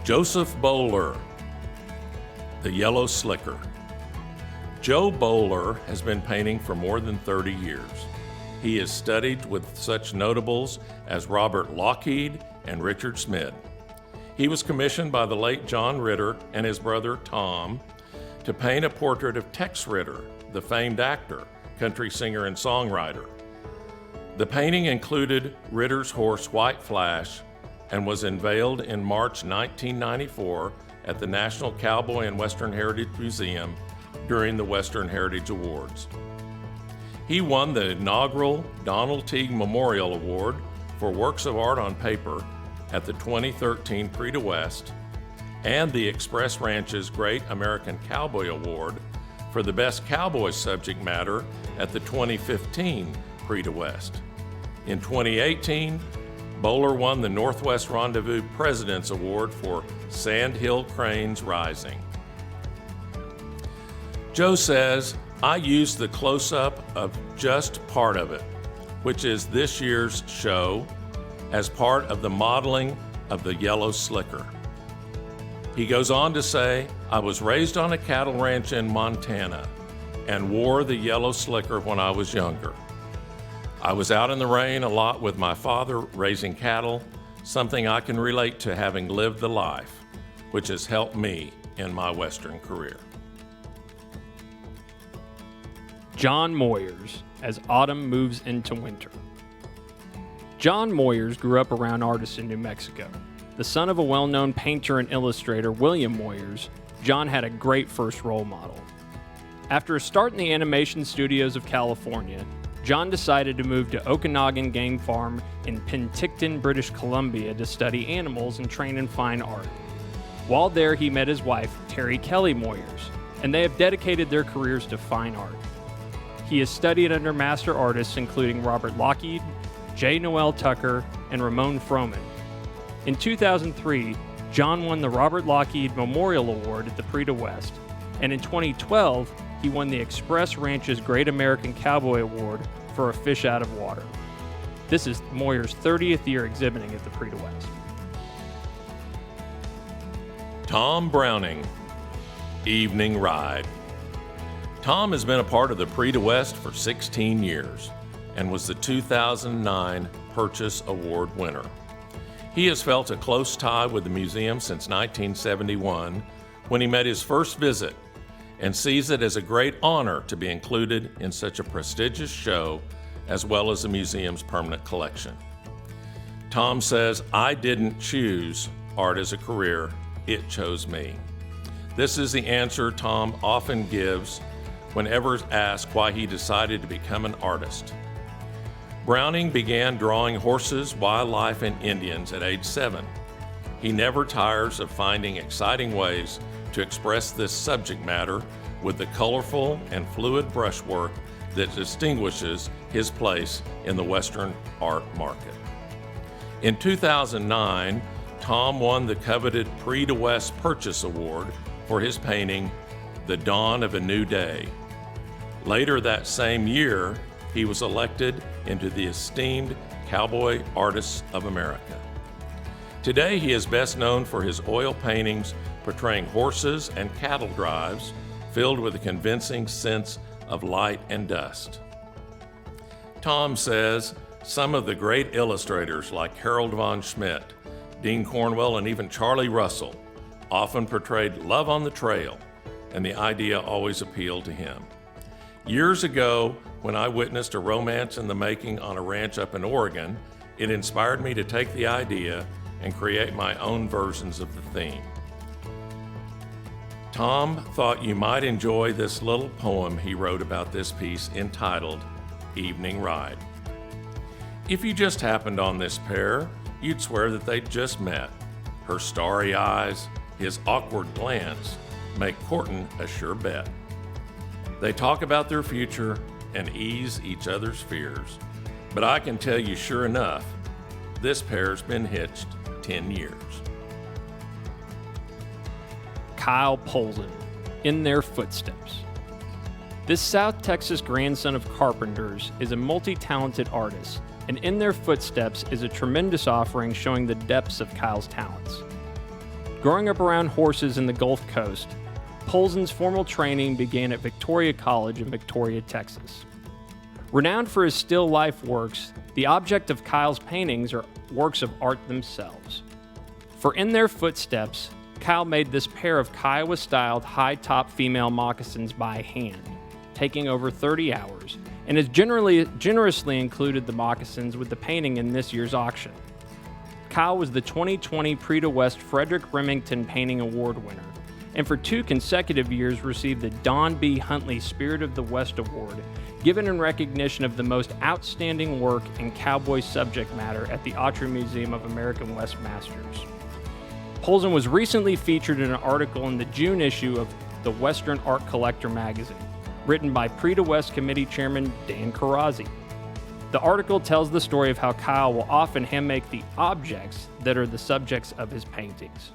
Joseph Bowler, The Yellow Slicker. Joe Bowler has been painting for more than 30 years. He is studied with such notables as Robert Lockheed and Richard Smith. He was commissioned by the late John Ritter and his brother Tom to paint a portrait of Tex Ritter, the famed actor, country singer, and songwriter. The painting included Ritter's horse White Flash and was unveiled in March 1994 at the National Cowboy and Western Heritage Museum during the Western Heritage Awards. He won the inaugural Donald Teague Memorial Award for Works of Art on Paper at the 2013 Prix de West and the Express Ranch's Great American Cowboy Award for the Best Cowboy Subject Matter at the 2015 Prix de West. In 2018, Bowler won the Northwest Rendezvous President's Award for Sandhill Cranes Rising. Joe says, I used the close-up of just part of it, which is this year's show, as part of the modeling of the yellow slicker. He goes on to say, I was raised on a cattle ranch in Montana and wore the yellow slicker when I was younger. I was out in the rain a lot with my father raising cattle, something I can relate to having lived the life, which has helped me in my Western career. John Moyers, As Autumn Moves into Winter. John Moyers grew up around artists in New Mexico. The son of a well-known painter and illustrator, William Moyers, John had a great first role model. After a start in the animation studios of California, John decided to move to Okanagan Game Farm in Penticton, British Columbia to study animals and train in fine art. While there, he met his wife, Terry Kelly Moyers, and they have dedicated their careers to fine art. He has studied under master artists including Robert Lockheed, J. Noel Tucker, and Ramon Froman. In 2003, John won the Robert Lockheed Memorial Award at the Prix de West, and in 2012, he won the Express Ranch's Great American Cowboy Award for A Fish Out of Water. This is Moyers' 30th year exhibiting at the Prix de West. Tom Browning, Evening Ride. Tom has been a part of the Prix de West for 16 years and was the 2009 Purchase Award winner. He has felt a close tie with the museum since 1971 when he made his first visit and sees it as a great honor to be included in such a prestigious show as well as the museum's permanent collection. Tom says, I didn't choose art as a career, it chose me. This is the answer Tom often gives whenever asked why he decided to become an artist. Browning began drawing horses, wildlife, and Indians at age 7. He never tires of finding exciting ways to express this subject matter with the colorful and fluid brushwork that distinguishes his place in the Western art market. In 2009, Tom won the coveted Prix de West Purchase Award for his painting, The Dawn of a New Day. Later that same year, he was elected into the esteemed Cowboy Artists of America. Today, he is best known for his oil paintings portraying horses and cattle drives filled with a convincing sense of light and dust. Tom says some of the great illustrators like Harold von Schmidt, Dean Cornwell, and even Charlie Russell often portrayed love on the trail, and the idea always appealed to him. Years ago, when I witnessed a romance in the making on a ranch up in Oregon, it inspired me to take the idea and create my own versions of the theme. Tom thought you might enjoy this little poem he wrote about this piece entitled Evening Ride. If you just happened on this pair, you'd swear that they'd just met. Her starry eyes, his awkward glance, make courting a sure bet. They talk about their future and ease each other's fears. But I can tell you sure enough, this pair's been hitched 10 years. Kyle Polzin, In Their Footsteps. This South Texas grandson of carpenters is a multi-talented artist, and In Their Footsteps is a tremendous offering showing the depths of Kyle's talents. Growing up around horses in the Gulf Coast, Polzin's formal training began at Victoria College in Victoria, Texas. Renowned for his still life works, the object of Kyle's paintings are works of art themselves. For In Their Footsteps, Kyle made this pair of Kiowa-styled high-top female moccasins by hand, taking over 30 hours, and has generously included the moccasins with the painting in this year's auction. Kyle was the 2020 Prix de West Frederick Remington Painting Award winner, and for 2 consecutive years received the Don B. Huntley Spirit of the West Award, given in recognition of the most outstanding work in cowboy subject matter at the Autry Museum of American West Masters. Polzin was recently featured in an article in the June issue of the Western Art Collector magazine, written by Prix de West Committee Chairman Dan Karazi. The article tells the story of how Kyle will often hand-make the objects that are the subjects of his paintings.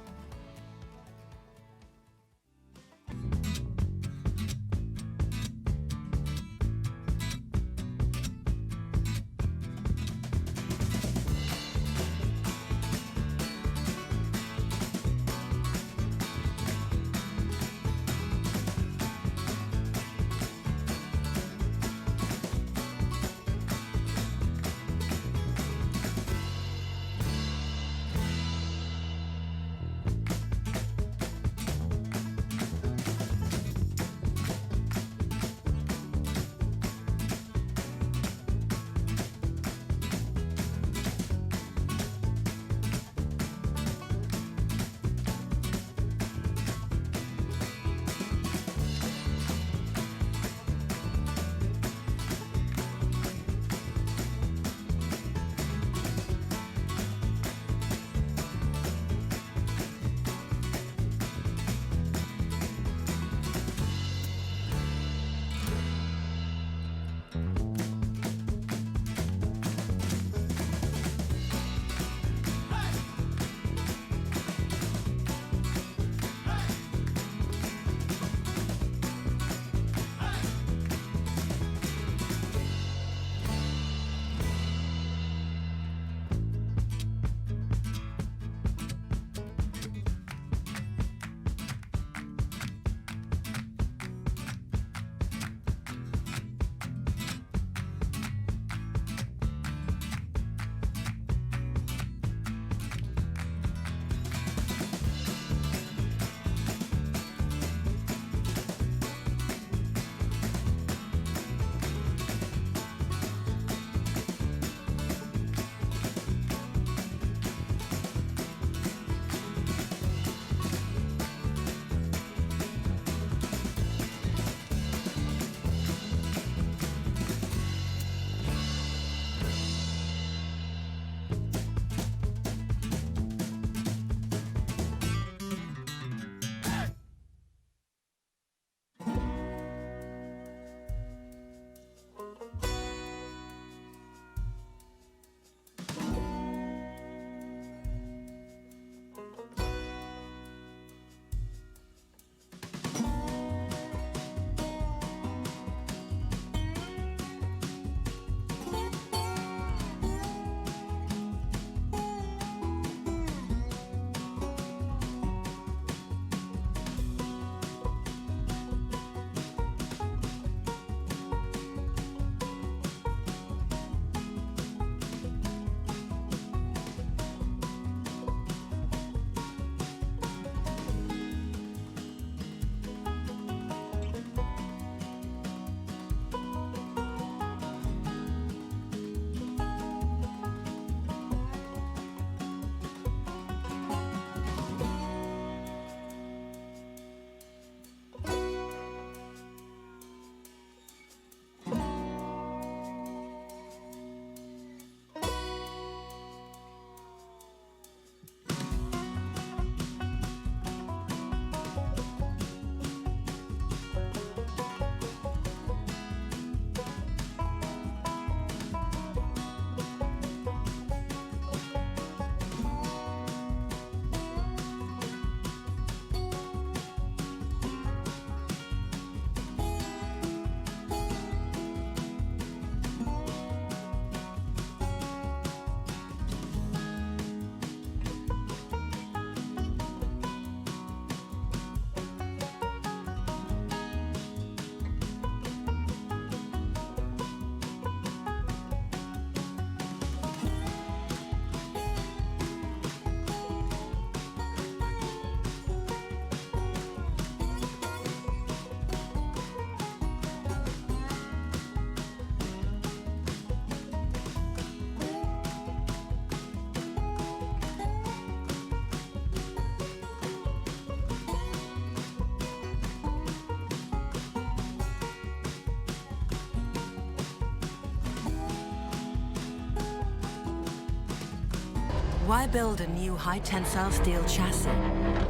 Why build a new high-tensile steel chassis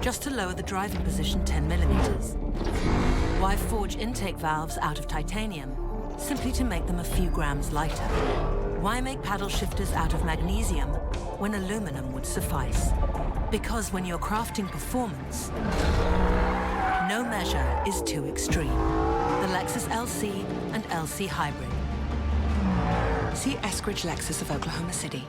just to lower the driving position 10 millimeters? Why forge intake valves out of titanium simply to make them a few grams lighter? Why make paddle shifters out of magnesium when aluminum would suffice? Because when you're crafting performance, no measure is too extreme. The Lexus LC and LC Hybrid. See Eskridge Lexus of Oklahoma City.